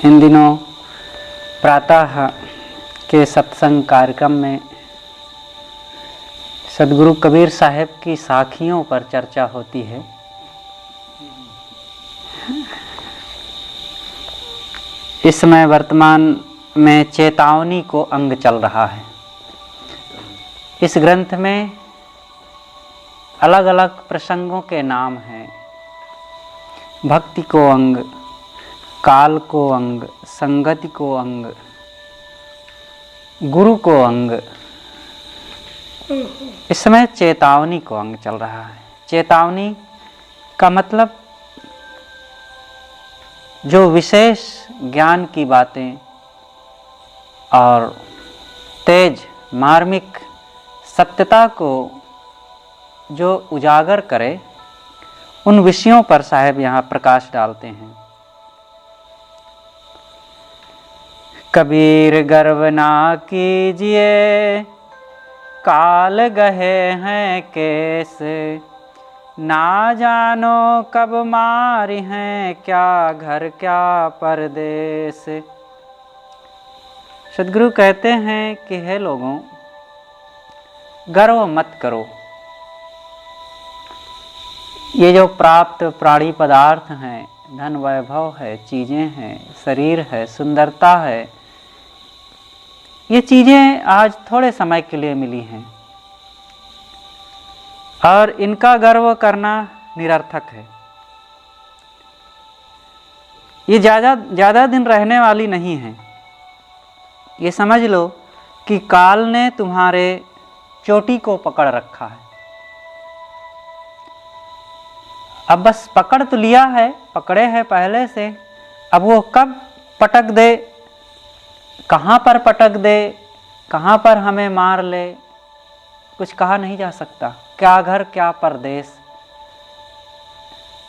इन दिनों प्रातः के सत्संग कार्यक्रम में सदगुरु कबीर साहब की साखियों पर चर्चा होती है। इस समय वर्तमान में चेतावनी को अंग चल रहा है। इस ग्रंथ में अलग अलग प्रसंगों के नाम हैं। भक्ति को अंग, काल को अंग, संगति को अंग, गुरु को अंग। इस समय चेतावनी को अंग चल रहा है। चेतावनी का मतलब जो विशेष ज्ञान की बातें और तेज मार्मिक सत्यता को जो उजागर करे, उन विषयों पर साहब यहाँ प्रकाश डालते हैं। कबीर गर्व ना कीजिए, काल गहे हैं केस, ना जानो कब मारी हैं, क्या घर क्या परदेस। सद्गुरु कहते हैं कि हे लोगों, गर्व मत करो। ये जो प्राप्त प्राणी पदार्थ हैं, धन वैभव है, चीज़ें हैं, शरीर है, सुंदरता है, ये चीज़ें आज थोड़े समय के लिए मिली हैं और इनका गर्व करना निरर्थक है। ये ज़्यादा दिन रहने वाली नहीं है। ये समझ लो कि काल ने तुम्हारे चोटी को पकड़ रखा है। अब बस पकड़ तो लिया है, पकड़े हैं पहले से, अब वो कब पटक दे, कहाँ पर पटक दे, कहाँ पर हमें मार ले, कुछ कहा नहीं जा सकता। क्या घर क्या परदेस,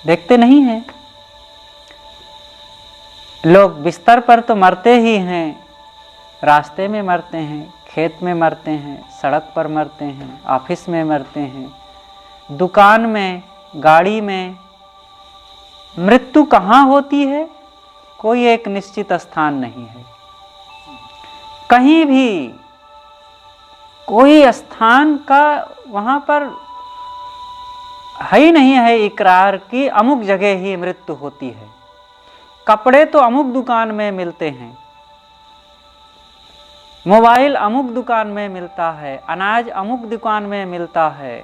देखते नहीं हैं लोग। बिस्तर पर तो मरते ही हैं, रास्ते में मरते हैं, खेत में मरते हैं, सड़क पर मरते हैं, ऑफिस में मरते हैं, दुकान में, गाड़ी में। मृत्यु कहाँ होती है? कोई एक निश्चित स्थान नहीं है। कहीं भी कोई स्थान का वहाँ पर है ही नहीं है इकरार की अमुक जगह ही मृत्यु होती है। कपड़े तो अमुक दुकान में मिलते हैं, मोबाइल अमुक दुकान में मिलता है, अनाज अमुक दुकान में मिलता है,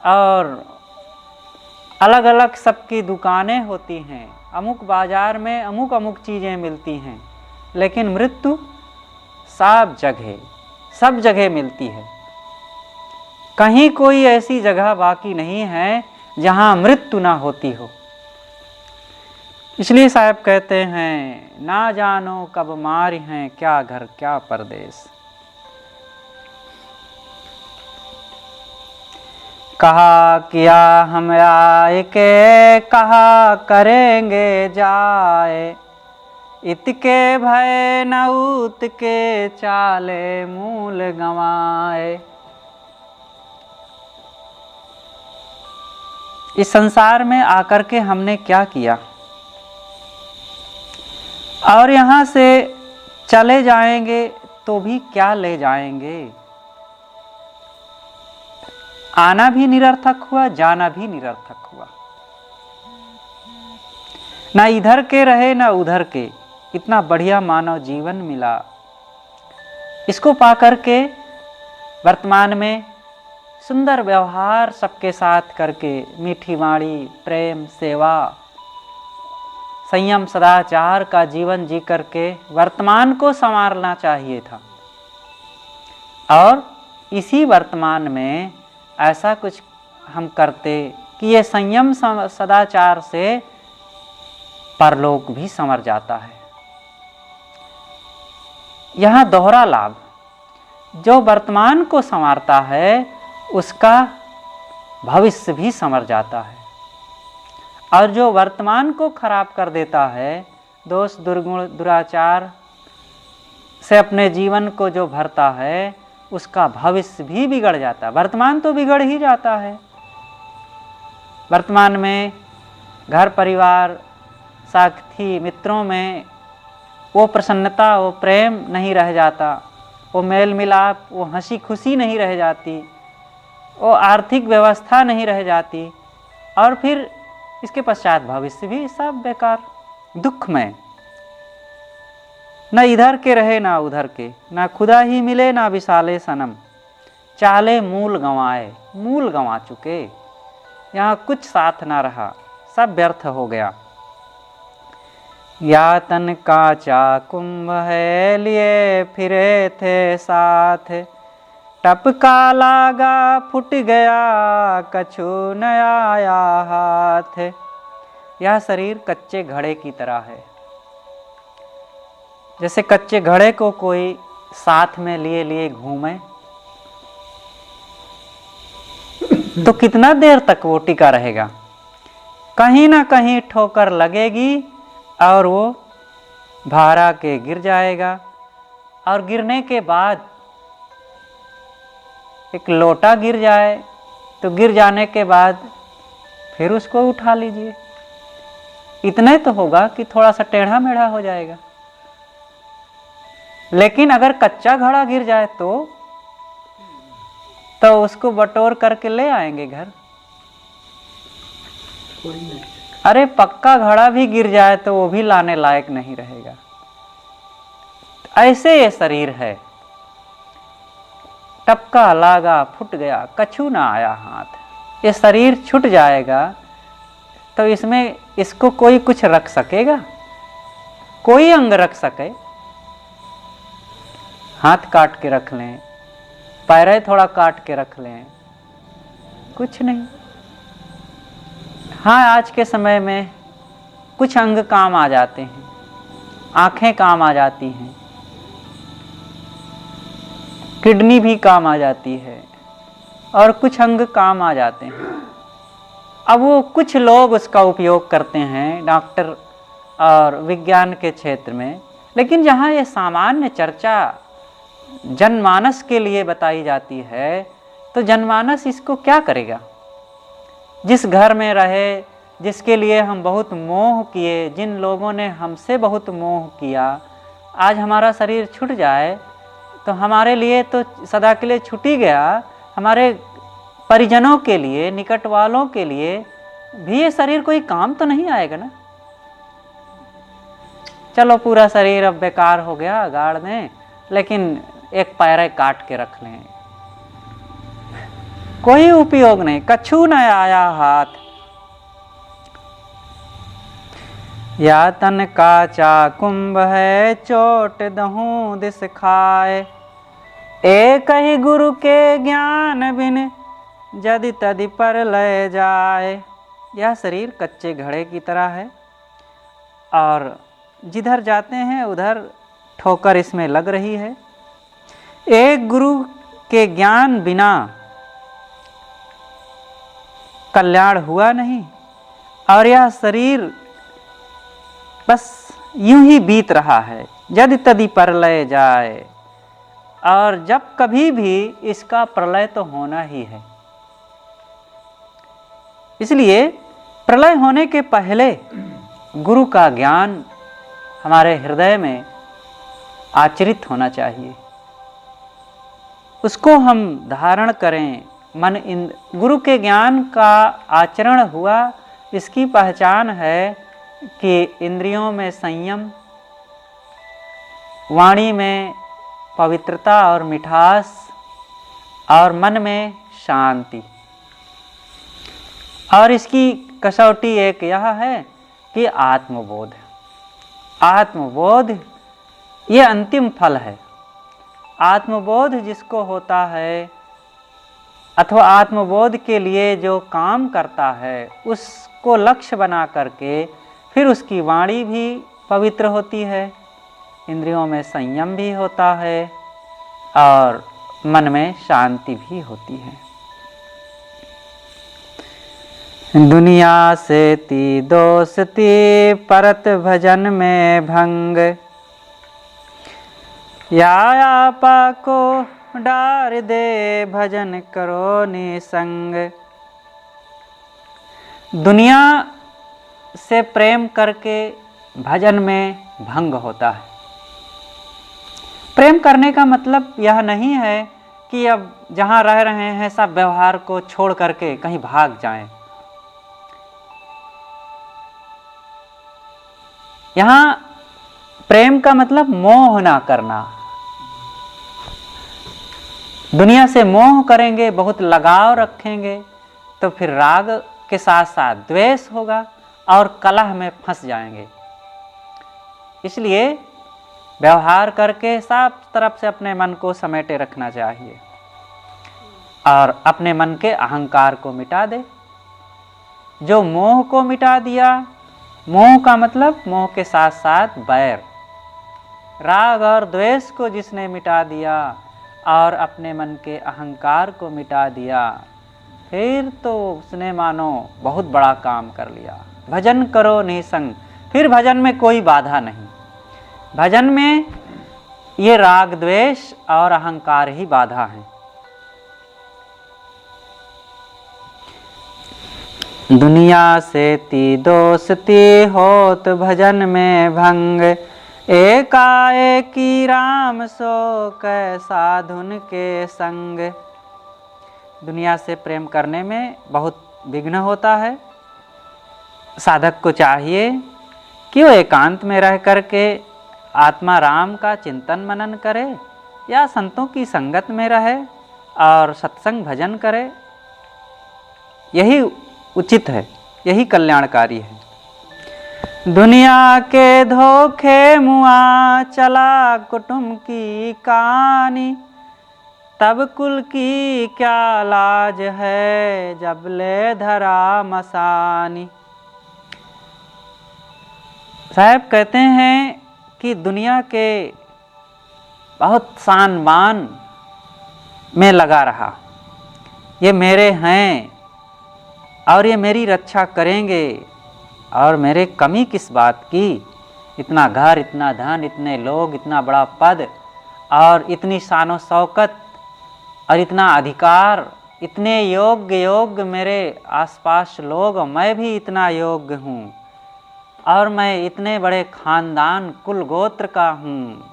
और अलग अलग सबकी दुकानें होती हैं। अमुक बाजार में अमुक अमुक चीज़ें मिलती हैं, लेकिन मृत्यु सब जगह मिलती है। कहीं कोई ऐसी जगह बाकी नहीं है जहां मृत्यु ना होती हो। इसलिए साहब कहते हैं, ना जानो कब मारी हैं, क्या घर क्या परदेस। कहा किया हम आए के, कहा करेंगे जाए, इतके भय न उत के, चाले मूल गंवाए। इस संसार में आकर के हमने क्या किया, और यहाँ से चले जाएंगे तो भी क्या ले जाएंगे। आना भी निरर्थक हुआ, जाना भी निरर्थक हुआ। ना इधर के रहे ना उधर के, इतना बढ़िया मानव जीवन मिला। इसको पाकर के वर्तमान में सुंदर व्यवहार सबके साथ करके, मीठी वाणी, प्रेम, सेवा, संयम, सदाचार का जीवन जी करके वर्तमान को संवारना चाहिए था। और इसी वर्तमान में ऐसा कुछ हम करते कि ये संयम सदाचार से परलोक भी संवर जाता है। यहाँ दोहरा लाभ, जो वर्तमान को संवारता है उसका भविष्य भी संवर जाता है, और जो वर्तमान को खराब कर देता है, दोष दुर्गुण दुराचार से अपने जीवन को जो भरता है, उसका भविष्य भी बिगड़ जाता है। वर्तमान तो बिगड़ ही जाता है। वर्तमान में घर परिवार साथी मित्रों में वो प्रसन्नता, वो प्रेम नहीं रह जाता, वो मेल मिलाप, वो हंसी खुशी नहीं रह जाती, वो आर्थिक व्यवस्था नहीं रह जाती, और फिर इसके पश्चात भविष्य भी सब बेकार, दुखमय। न इधर के रहे ना उधर के, ना खुदा ही मिले ना विशाले सनम, चाले मूल गंवाए, मूल गंवा चुके, यहाँ कुछ साथ ना रहा, सब व्यर्थ हो गया। यातन काचा कुंभ है लिए फिरे थे साथ, टपका लागा फुट गया कछु न आया हाथ। यह शरीर कच्चे घड़े की तरह है। जैसे कच्चे घड़े को कोई साथ में लिए लिए घूमे तो कितना देर तक वो टिका रहेगा, कहीं ना कहीं ठोकर लगेगी और वो भारा के गिर जाएगा, और गिरने के बाद एक लोटा गिर जाए तो गिर जाने के बाद फिर उसको उठा लीजिए, इतने तो होगा कि थोड़ा सा टेढ़ा मेढ़ा हो जाएगा। लेकिन अगर कच्चा घड़ा गिर जाए तो उसको बटोर करके ले आएंगे घर। अरे पक्का घड़ा भी गिर जाए तो वो भी लाने लायक नहीं रहेगा। ऐसे ये शरीर है, टपका लागा फुट गया कछु ना आया हाथ। ये शरीर छूट जाएगा तो इसमें इसको कोई कुछ रख सकेगा? कोई अंग रख सके? हाथ काट के रख लें, पैर थोड़ा काट के रख लें, कुछ नहीं। हाँ, आज के समय में कुछ अंग काम आ जाते हैं, आंखें काम आ जाती हैं, किडनी भी काम आ जाती है, और कुछ अंग काम आ जाते हैं। अब वो कुछ लोग उसका उपयोग करते हैं डॉक्टर और विज्ञान के क्षेत्र में, लेकिन जहाँ ये सामान्य चर्चा जनमानस के लिए बताई जाती है तो जनमानस इसको क्या करेगा? जिस घर में रहे, जिसके लिए हम बहुत मोह किए, जिन लोगों ने हमसे बहुत मोह किया, आज हमारा शरीर छूट जाए तो हमारे लिए तो सदा के लिए छूट ही गया, हमारे परिजनों के लिए, निकट वालों के लिए भी ये शरीर कोई काम तो नहीं आएगा ना। चलो पूरा शरीर अब बेकार हो गया, गाड़ दें, लेकिन एक पैर काट के रख लें, कोई उपयोग नहीं, कछु न आया हाथ। या तन काचा कुंभ है चोट दहूं दिस खाए, एक ही गुरु के ज्ञान बिन जदि तदि पर ले जाए। यह शरीर कच्चे घड़े की तरह है और जिधर जाते हैं उधर ठोकर इसमें लग रही है। एक गुरु के ज्ञान बिना कल्याण हुआ नहीं, और यह शरीर बस यूं ही बीत रहा है, यदि तदि प्रलय जाए, और जब कभी भी इसका प्रलय तो होना ही है। इसलिए प्रलय होने के पहले गुरु का ज्ञान हमारे हृदय में आचरित होना चाहिए, उसको हम धारण करें। मन गुरु के ज्ञान का आचरण हुआ, इसकी पहचान है कि इंद्रियों में संयम, वाणी में पवित्रता और मिठास, और मन में शांति। और इसकी कसौटी एक यह है कि आत्मबोध। आत्मबोध ये अंतिम फल है। आत्मबोध जिसको होता है अथवा आत्मबोध के लिए जो काम करता है, उसको लक्ष्य बना करके फिर उसकी वाणी भी पवित्र होती है, इंद्रियों में संयम भी होता है और मन में शांति भी होती है। दुनिया से ती दोस्ती परत भजन में भंग, या आपा को डार दे भजन करो निसंग। दुनिया से प्रेम करके भजन में भंग होता है। प्रेम करने का मतलब यह नहीं है कि अब जहाँ रह रहे हैं सब व्यवहार को छोड़ करके कहीं भाग जाएं। यहाँ प्रेम का मतलब मोह ना करना। दुनिया से मोह करेंगे, बहुत लगाव रखेंगे, तो फिर राग के साथ साथ द्वेष होगा और कलह में फंस जाएंगे। इसलिए व्यवहार करके सब तरफ से अपने मन को समेटे रखना चाहिए और अपने मन के अहंकार को मिटा दे। जो मोह को मिटा दिया, मोह का मतलब मोह के साथ साथ बैर, राग और द्वेष को जिसने मिटा दिया और अपने मन के अहंकार को मिटा दिया, फिर तो उसने मानो बहुत बड़ा काम कर लिया। भजन करो निसंग, फिर भजन में कोई बाधा नहीं। भजन में ये राग द्वेष और अहंकार ही बाधा है। दुनिया से ती दोस्ती होत भजन में भंग, एकाएकी राम सो कैसा धुन के संग। दुनिया से प्रेम करने में बहुत विघ्न होता है। साधक को चाहिए कि वो एकांत में रह करके आत्मा राम का चिंतन मनन करे या संतों की संगत में रहे और सत्संग भजन करे। यही उचित है, यही कल्याणकारी है। दुनिया के धोखे मुआ चला कुटुंब की कहानी, तब कुल की क्या लाज है जब ले धरा मसानी। साहब कहते हैं कि दुनिया के बहुत शान मान में लगा रहा, ये मेरे हैं और ये मेरी रक्षा करेंगे और मेरे कमी किस बात की। इतना घर, इतना धन, इतने लोग, इतना बड़ा पद और इतनी शानो शौकत और इतना अधिकार, इतने योग्य मेरे आसपास लोग, मैं भी इतना योग्य हूँ और मैं इतने बड़े खानदान कुल गोत्र का हूँ।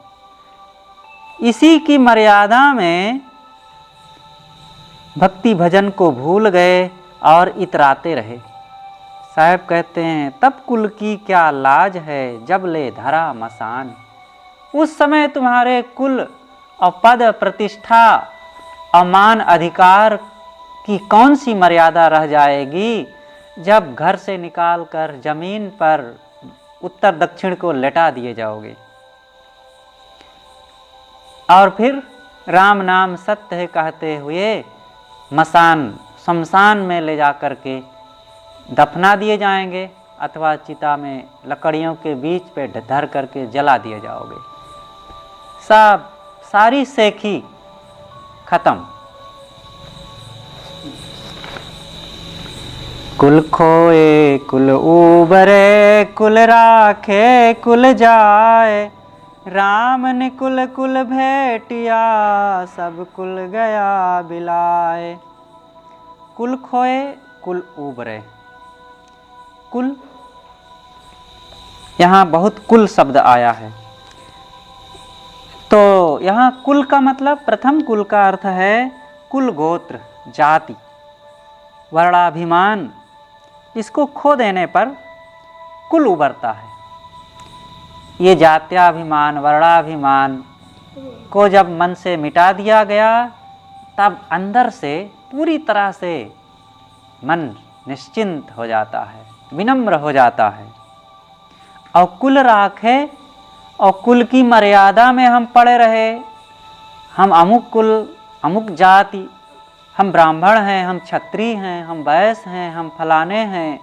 इसी की मर्यादा में भक्ति भजन को भूल गए और इतराते रहे। साहब कहते हैं तब कुल की क्या लाज है जब ले धरा मसान। उस समय तुम्हारे कुल और पद प्रतिष्ठा और मान अधिकार की कौन सी मर्यादा रह जाएगी जब घर से निकालकर जमीन पर उत्तर दक्षिण को लेटा दिए जाओगे। और फिर राम नाम सत्य है कहते हुए मसान शमशान में ले जा कर के दफना दिए जाएंगे अथवा चिता में लकड़ियों के बीच पे धर करके जला दिए जाओगे। सब सारी सेखी खत्म। कुल खोए कुल उबरे, कुल राखे कुल जाए, राम ने कुल कुल भेटिया, सब कुल गया बिलाए। कुल खोए कुल उबरे। कुल, यहाँ बहुत कुल शब्द आया है। तो यहाँ कुल का मतलब, प्रथम कुल का अर्थ है कुल गोत्र जाति वर्णाभिमान। इसको खो देने पर कुल उबरता है। ये जात्याभिमान वर्णाभिमान को जब मन से मिटा दिया गया तब अंदर से पूरी तरह से मन निश्चिंत हो जाता है, विनम्र हो जाता है। और कुल राखे और कुल की मर्यादा में हम पड़े रहे, हम अमुक कुल अमुक जाति, हम ब्राह्मण हैं, हम क्षत्रिय हैं, हम वैश्य हैं, हम फलाने हैं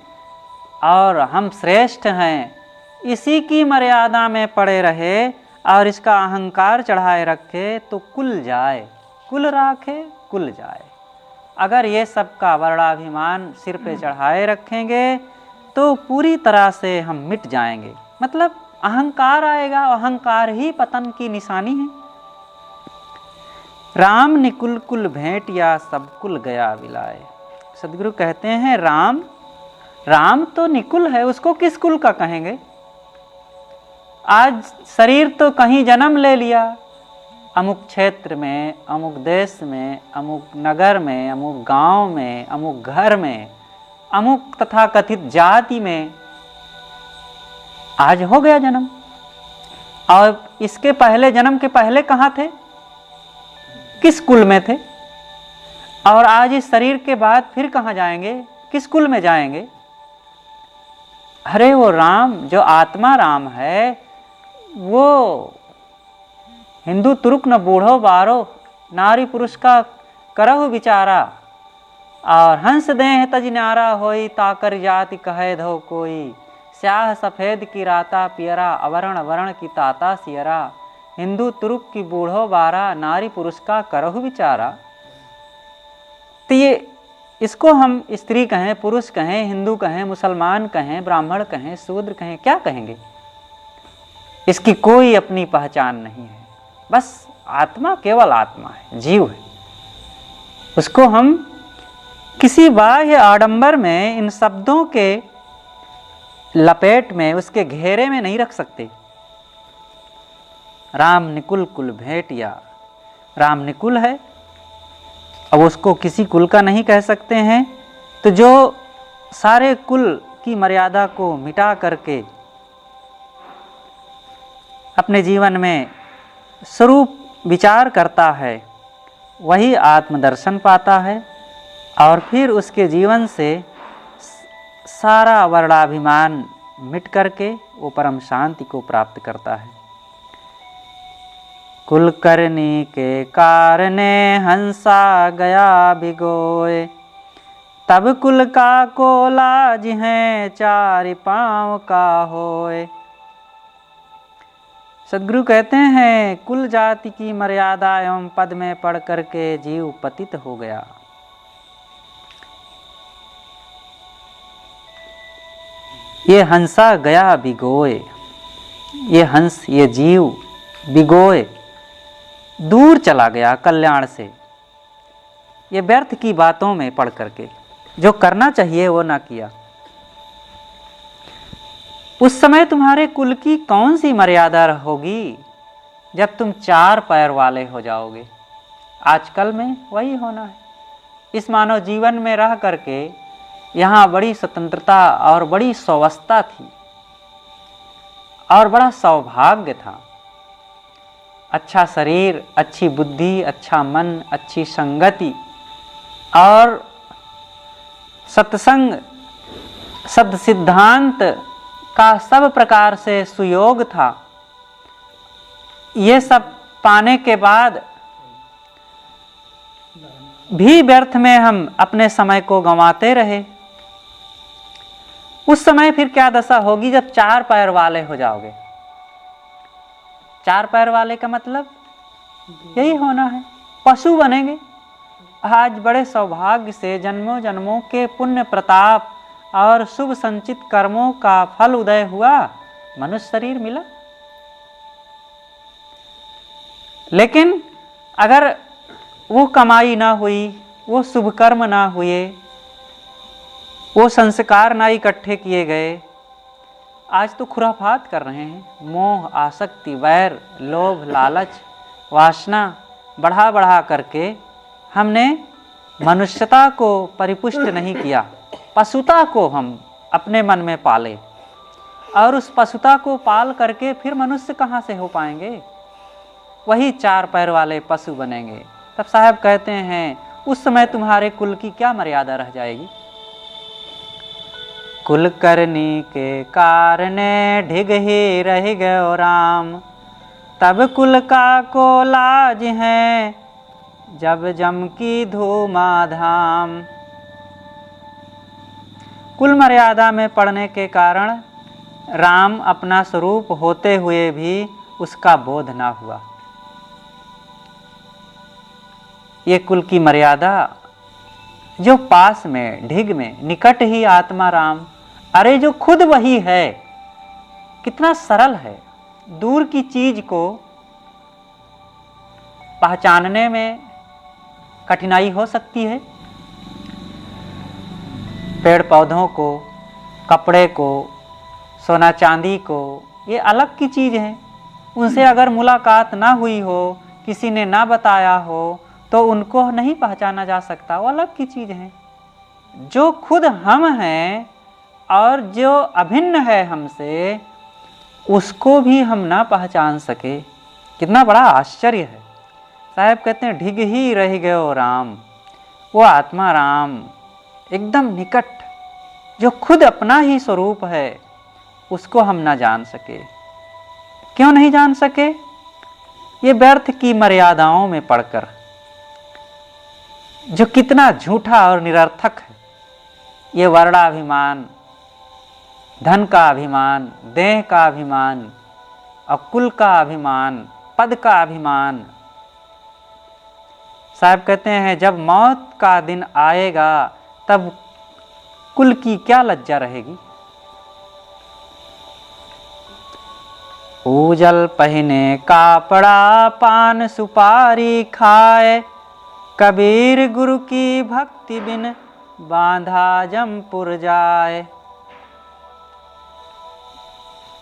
और हम श्रेष्ठ हैं, इसी की मर्यादा में पड़े रहे और इसका अहंकार चढ़ाए रखे तो कुल जाए। कुल राखे कुल जाए। अगर ये सब का वर्णाभिमान सिर पे चढ़ाए रखेंगे तो पूरी तरह से हम मिट जाएंगे। मतलब अहंकार आएगा, अहंकार ही पतन की निशानी है। राम ने कुल कुल भेंट या सब कुल गया विलाए। सदगुरु कहते हैं राम राम तो निकुल है, उसको किस कुल का कहेंगे? आज शरीर तो कहीं जन्म ले लिया, अमुक क्षेत्र में, अमुक देश में, अमुक नगर में, अमुक गांव में, अमुक घर में, अमुक तथा कथित जाति में आज हो गया जन्म। और इसके पहले, जन्म के पहले कहाँ थे, किस कुल में थे? और आज इस शरीर के बाद फिर कहाँ जाएंगे, किस कुल में जाएंगे? अरे वो राम, जो आत्मा राम है, वो हिंदू तुरुक न बूढ़ो बारो, नारी पुरुष का करहु विचारा, और हंस देह तज न्यारा होई, ताकर जाति कहे धो कोई, स्याह सफेद की राता पियरा, अवरण वरण की ताता सियरा, हिंदू तुरुक की बूढ़ो बारा, नारी पुरुष का करहु विचारा। तो ये, इसको हम स्त्री कहें, पुरुष कहें, हिंदू कहें, मुसलमान कहें, ब्राह्मण कहें, शूद्र कहें, क्या कहेंगे? इसकी कोई अपनी पहचान नहीं है। बस आत्मा केवल आत्मा है, जीव है। उसको हम किसी बाह्य आडंबर में, इन शब्दों के लपेट में, उसके घेरे में नहीं रख सकते। राम निकुल कुल भेंटिया, राम निकुल है, अब उसको किसी कुल का नहीं कह सकते हैं। तो जो सारे कुल की मर्यादा को मिटा करके अपने जीवन में स्वरूप विचार करता है, वही आत्मदर्शन पाता है, और फिर उसके जीवन से सारा वर्णाभिमान मिट करके वो परम शांति को प्राप्त करता है। कुल करनी के कारणे हंसा गया भिगोए, तब कुल का को लाज है, चार पांव का होए। सदगुरु कहते हैं, कुल जाति की मर्यादा एवं पद में पढ़ करके जीव पतित हो गया। ये हंसा गया भिगोए, ये हंस, ये जीव भिगोए, दूर चला गया कल्याण से, ये व्यर्थ की बातों में पढ़ करके, जो करना चाहिए वो ना किया। उस समय तुम्हारे कुल की कौन सी मर्यादा होगी, जब तुम चार पैर वाले हो जाओगे। आजकल में वही होना है। इस मानव जीवन में रह करके यहाँ बड़ी स्वतंत्रता और बड़ी स्वस्थता थी, और बड़ा सौभाग्य था। अच्छा शरीर, अच्छी बुद्धि, अच्छा मन, अच्छी संगति और सत्संग, सद सिद्धांत का सब प्रकार से सुयोग था। ये सब पाने के बाद भी व्यर्थ में हम अपने समय को गंवाते रहे। उस समय फिर क्या दशा होगी, जब चार पैर वाले हो जाओगे। चार पैर वाले का मतलब यही होना है, पशु बनेंगे। आज बड़े सौभाग्य से जन्मों जन्मों के पुण्य प्रताप और शुभ संचित कर्मों का फल उदय हुआ, मनुष्य शरीर मिला। लेकिन अगर वो कमाई ना हुई, वो शुभ कर्म ना हुए, वो संस्कार ना इकट्ठे किए गए, आज तो खुराफात कर रहे हैं। मोह, आसक्ति, वैर, लोभ, लालच, वासना बढ़ा बढ़ा करके हमने मनुष्यता को परिपुष्ट नहीं किया। पशुता को हम अपने मन में पाले, और उस पशुता को पाल करके फिर मनुष्य कहाँ से हो पाएंगे? वही चार पैर वाले पशु बनेंगे। तब साहब कहते हैं, उस समय तुम्हारे कुल की क्या मर्यादा रह जाएगी। कुल करनी के कारणे ढिग ही रह गयो राम, तब कुल का को लाज है, जब जम की धूमाधाम। कुल मर्यादा में पड़ने के कारण राम अपना स्वरूप होते हुए भी उसका बोध ना हुआ। ये कुल की मर्यादा जो पास में, ढिग में, निकट ही आत्मा राम, अरे जो खुद वही है, कितना सरल है। दूर की चीज को पहचानने में कठिनाई हो सकती है। पेड़ पौधों को, कपड़े को, सोना चांदी को, ये अलग की चीज़ है। उनसे अगर मुलाकात ना हुई हो, किसी ने ना बताया हो, तो उनको नहीं पहचाना जा सकता, वो अलग की चीज़ है। जो खुद हम हैं और जो अभिन्न है हमसे, उसको भी हम ना पहचान सके, कितना बड़ा आश्चर्य है। साहब कहते हैं ढिग ही रह गयो राम, वो आत्मा राम एकदम निकट, जो खुद अपना ही स्वरूप है, उसको हम ना जान सके। क्यों नहीं जान सके? ये व्यर्थ की मर्यादाओं में पड़कर, जो कितना झूठा और निरर्थक है। ये वर्णाभिमान, धन का अभिमान, देह का अभिमान, और कुल का अभिमान, पद का अभिमान। साहब कहते हैं जब मौत का दिन आएगा तब कुल की क्या लज्जा रहेगी। उजल पहने कापड़ा पान सुपारी खाए, कबीर गुरु की भक्ति बिन बांधा जमपुर जाए।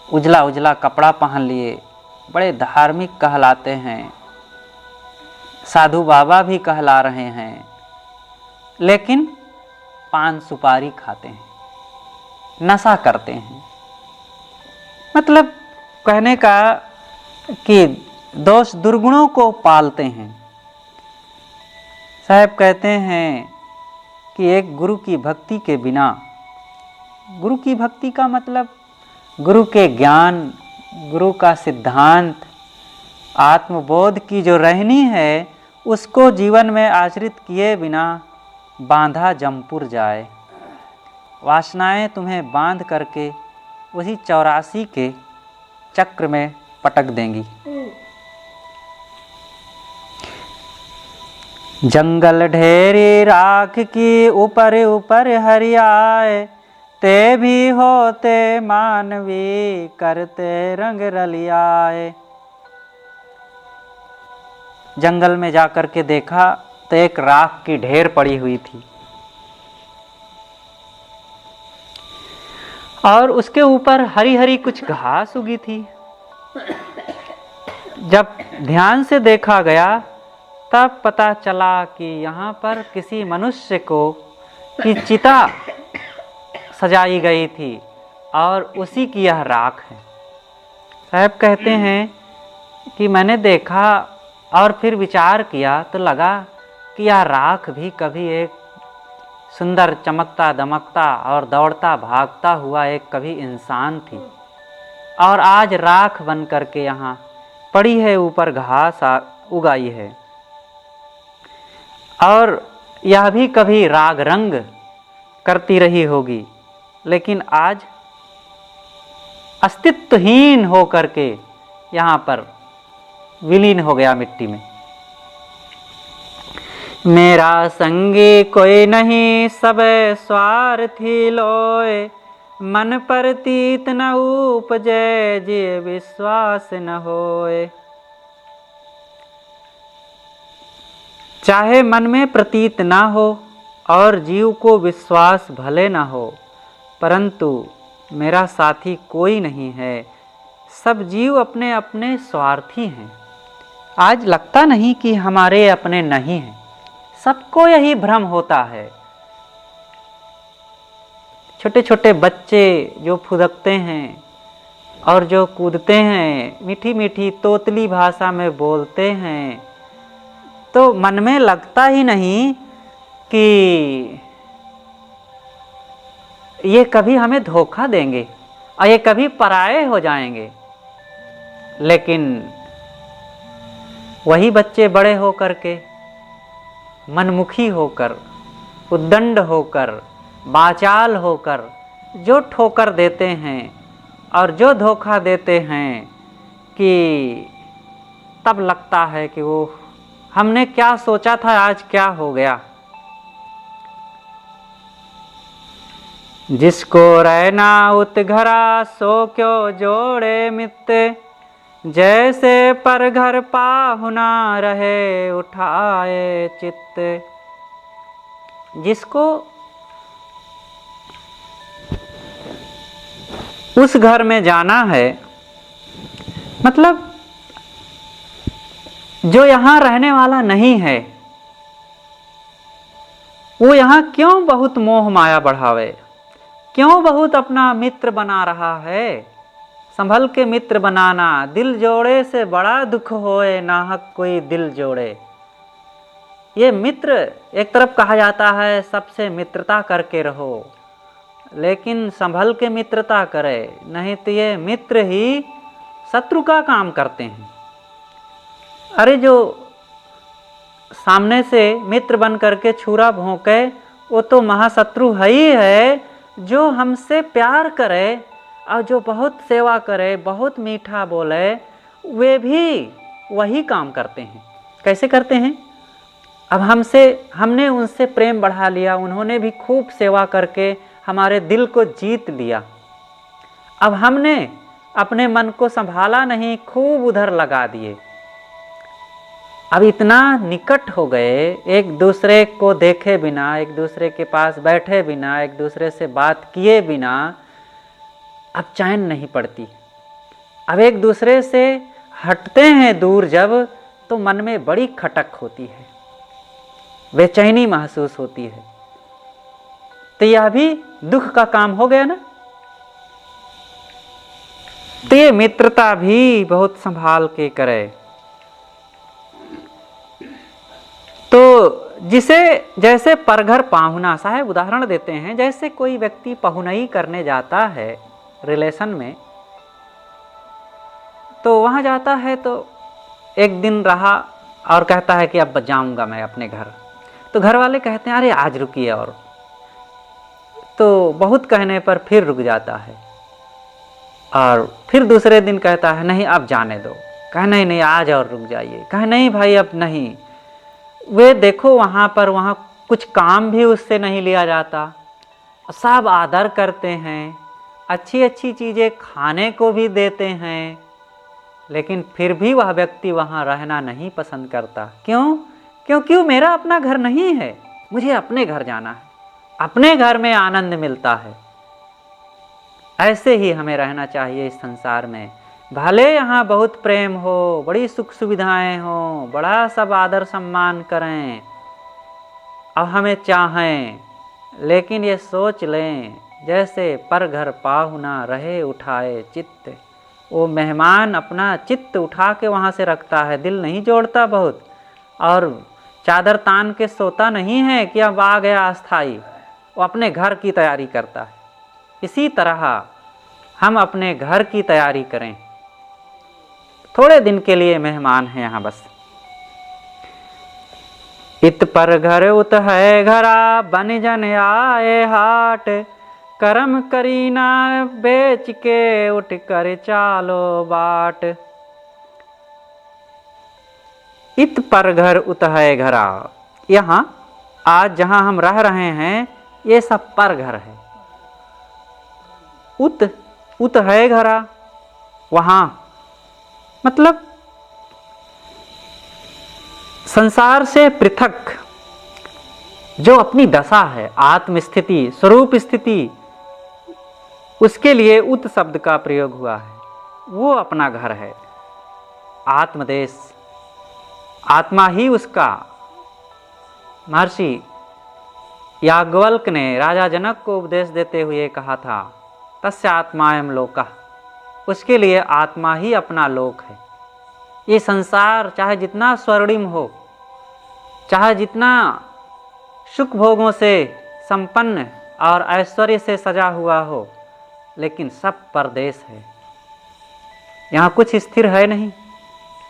उजला उजला कपड़ा पहन लिए, बड़े धार्मिक कहलाते हैं, साधु बाबा भी कहला रहे हैं, लेकिन पान सुपारी खाते हैं, नशा करते हैं। मतलब कहने का कि दोष दुर्गुणों को पालते हैं। साहब कहते हैं कि एक गुरु की भक्ति के बिना, गुरु की भक्ति का मतलब गुरु के ज्ञान, गुरु का सिद्धांत, आत्मबोध की जो रहनी है, उसको जीवन में आचरित किए बिना बांधा जमपुर जाए। वासनाएं तुम्हें बांध करके वही 84 के चक्र में पटक देंगी। जंगल ढेरी राख की ऊपर ऊपर हरियाए, ते भी होते मानवी करते रंग रलियाए। जंगल में जाकर के देखा तो एक राख की ढेर पड़ी हुई थी और उसके ऊपर हरी हरी कुछ घास उगी थी। जब ध्यान से देखा गया तब पता चला कि यहाँ पर किसी मनुष्य को की चिता सजाई गई थी और उसी की यह राख है। साहब कहते हैं कि मैंने देखा और फिर विचार किया तो लगा कि यह राख भी कभी एक सुंदर चमकता दमकता और दौड़ता भागता हुआ एक कभी इंसान थी, और आज राख बन करके यहाँ पड़ी है, ऊपर घास उगाई है, और यह भी कभी राग रंग करती रही होगी, लेकिन आज अस्तित्वहीन हो करके यहाँ पर विलीन हो गया मिट्टी में। मेरा संगी कोई नहीं सब स्वार्थी लोए, मन प्रतीत न उपजे जे विश्वास न होए। चाहे मन में प्रतीत ना हो और जीव को विश्वास भले ना हो, परंतु मेरा साथी कोई नहीं है, सब जीव अपने अपने स्वार्थी हैं। आज लगता नहीं कि हमारे अपने नहीं हैं, सबको यही भ्रम होता है। छोटे छोटे बच्चे जो फुदकते हैं और जो कूदते हैं, मीठी मीठी तोतली भाषा में बोलते हैं, तो मन में लगता ही नहीं कि ये कभी हमें धोखा देंगे और ये कभी पराये हो जाएंगे। लेकिन वही बच्चे बड़े होकर के, मनमुखी होकर, उद्दंड होकर, बाचाल होकर जो ठोकर देते हैं और जो धोखा देते हैं, कि तब लगता है कि वो हमने क्या सोचा था, आज क्या हो गया। जिसको रहना उत घरा सो क्यों जोड़े मित्ते, जैसे पर घर पाहुना रहे उठाए चित्त। उस घर में जाना है, मतलब जो यहाँ रहने वाला नहीं है वो यहाँ क्यों बहुत मोह माया बढ़ावे, क्यों बहुत अपना मित्र बना रहा है। संभल के मित्र बनाना, दिल जोड़े से बड़ा दुख होए, नाहक कोई दिल जोड़े। ये मित्र, एक तरफ कहा जाता है सबसे मित्रता करके रहो, लेकिन संभल के मित्रता करे, नहीं तो ये मित्र ही शत्रु का काम करते हैं। अरे जो सामने से मित्र बन करके छुरा भोंके वो तो महाशत्रु है ही है। जो हमसे प्यार करे और जो बहुत सेवा करे, बहुत मीठा बोले, वे भी वही काम करते हैं। कैसे करते हैं? अब हमने उनसे प्रेम बढ़ा लिया, उन्होंने भी खूब सेवा करके हमारे दिल को जीत लिया। अब हमने अपने मन को संभाला नहीं, खूब उधर लगा दिए। अब इतना निकट हो गए, एक दूसरे को देखे बिना, एक दूसरे के पास बैठे बिना, एक दूसरे से बात किए बिना अब चैन नहीं पड़ती। अब एक दूसरे से हटते हैं दूर जब, तो मन में बड़ी खटक होती है, बेचैनी महसूस होती है। तो यह भी दुख का काम हो गया ना। तो ये मित्रता भी बहुत संभाल के करे। तो जिसे जैसे परघर पाहुना, साहब उदाहरण देते हैं, जैसे कोई व्यक्ति पहुनई करने जाता है रिलेशन में, तो वहाँ जाता है तो एक दिन रहा और कहता है कि अब जाऊँगा मैं अपने घर। तो घर वाले कहते हैं अरे आज रुकिए, और तो बहुत कहने पर फिर रुक जाता है, और फिर दूसरे दिन कहता है नहीं अब जाने दो। कहे नहीं नहीं आज और रुक जाइए। कहे नहीं भाई अब नहीं। वे देखो वहाँ कुछ काम भी उससे नहीं लिया जाता, सब आदर करते हैं, अच्छी अच्छी चीज़ें खाने को भी देते हैं, लेकिन फिर भी वह व्यक्ति वहाँ रहना नहीं पसंद करता। क्यों? क्योंकि वो मेरा अपना घर नहीं है, मुझे अपने घर जाना है, अपने घर में आनंद मिलता है। ऐसे ही हमें रहना चाहिए इस संसार में। भले यहाँ बहुत प्रेम हो, बड़ी सुख सुविधाएं हो, बड़ा सब आदर सम्मान करें और हमें चाहें, लेकिन ये सोच लें जैसे पर घर पाहुना रहे उठाए चित्त। वो मेहमान अपना चित्त उठा के वहाँ से रखता है, दिल नहीं जोड़ता बहुत, और चादर तान के सोता नहीं है कि अब आ गया अस्थाई। वो अपने घर की तैयारी करता है। इसी तरह हम अपने घर की तैयारी करें। थोड़े दिन के लिए मेहमान हैं यहाँ बस। इत पर घर उत है घरा, बन जन आए हाट, कर्म करीना बेच के उठ कर चालो बाट। इत पर घर उत है घरा, यहाँ आज जहाँ हम रह रहे हैं ये सब पर घर है। उत है घरा, वहाँ मतलब संसार से पृथक जो अपनी दशा है, आत्म स्थिति, स्वरूप स्थिति, उसके लिए उत शब्द का प्रयोग हुआ है। वो अपना घर है, आत्मदेश, आत्मा ही उसका। महर्षि याज्ञवल्क्य ने राजा जनक को उपदेश देते हुए कहा था, तस्य आत्मायम लोकः, उसके लिए आत्मा ही अपना लोक है। ये संसार चाहे जितना स्वर्णिम हो, चाहे जितना सुख भोगों से संपन्न और ऐश्वर्य से सजा हुआ हो, लेकिन सब परदेश है। यहाँ कुछ स्थिर है नहीं।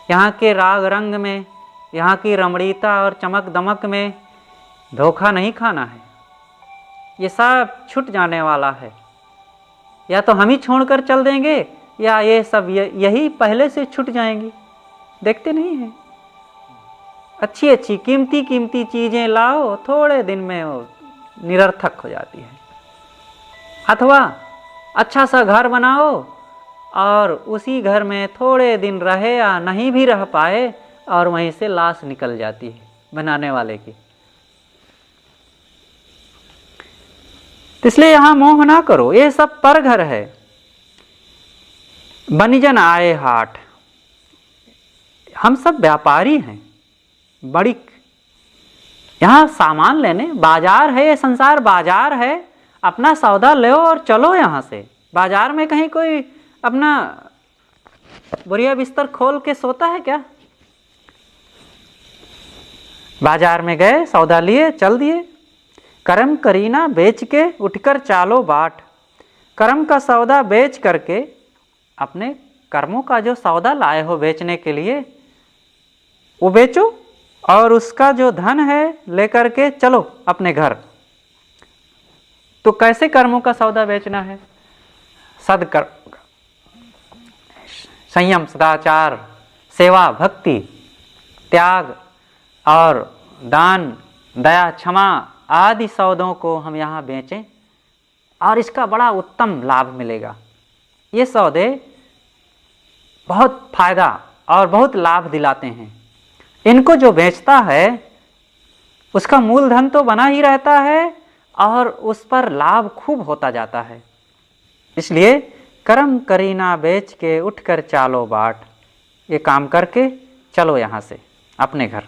यहाँ के राग रंग में, यहाँ की रमणीयता और चमक दमक में धोखा नहीं खाना है। ये सब छूट जाने वाला है। या तो हम ही छोड़कर चल देंगे, या ये सब यही पहले से छूट जाएंगी। देखते नहीं हैं, अच्छी अच्छी कीमती कीमती चीज़ें लाओ, थोड़े दिन में वो निरर्थक हो जाती है। अथवा अच्छा सा घर बनाओ और उसी घर में थोड़े दिन रहे या नहीं भी रह पाए, और वहीं से लाश निकल जाती है बनाने वाले की। इसलिए यहाँ मोह ना करो, ये सब पर घर है। बनिजन आए हाट। हम सब व्यापारी हैं, बड़ी यहाँ सामान लेने, बाजार है, ये संसार बाजार है। अपना सौदा लो और चलो यहाँ से। बाजार में कहीं कोई अपना बोरिया बिस्तर खोल के सोता है क्या? बाजार में गए, सौदा लिए, चल दिए। कर्म करीना बेच के उठकर चालो बाट। कर्म का सौदा बेच करके, अपने कर्मों का जो सौदा लाए हो बेचने के लिए, वो बेचो और उसका जो धन है लेकर के चलो अपने घर। तो कैसे कर्मों का सौदा बेचना है? सदकर्म, संयम, सदाचार, सेवा, भक्ति, त्याग और दान, दया, क्षमा आदि सौदों को हम यहाँ बेचें और इसका बड़ा उत्तम लाभ मिलेगा। ये सौदे बहुत फायदा और बहुत लाभ दिलाते हैं। इनको जो बेचता है उसका मूलधन तो बना ही रहता है और उस पर लाभ खूब होता जाता है। इसलिए कर्म करीना बेच के उठकर चालो बाट। ये काम करके चलो यहाँ से अपने घर।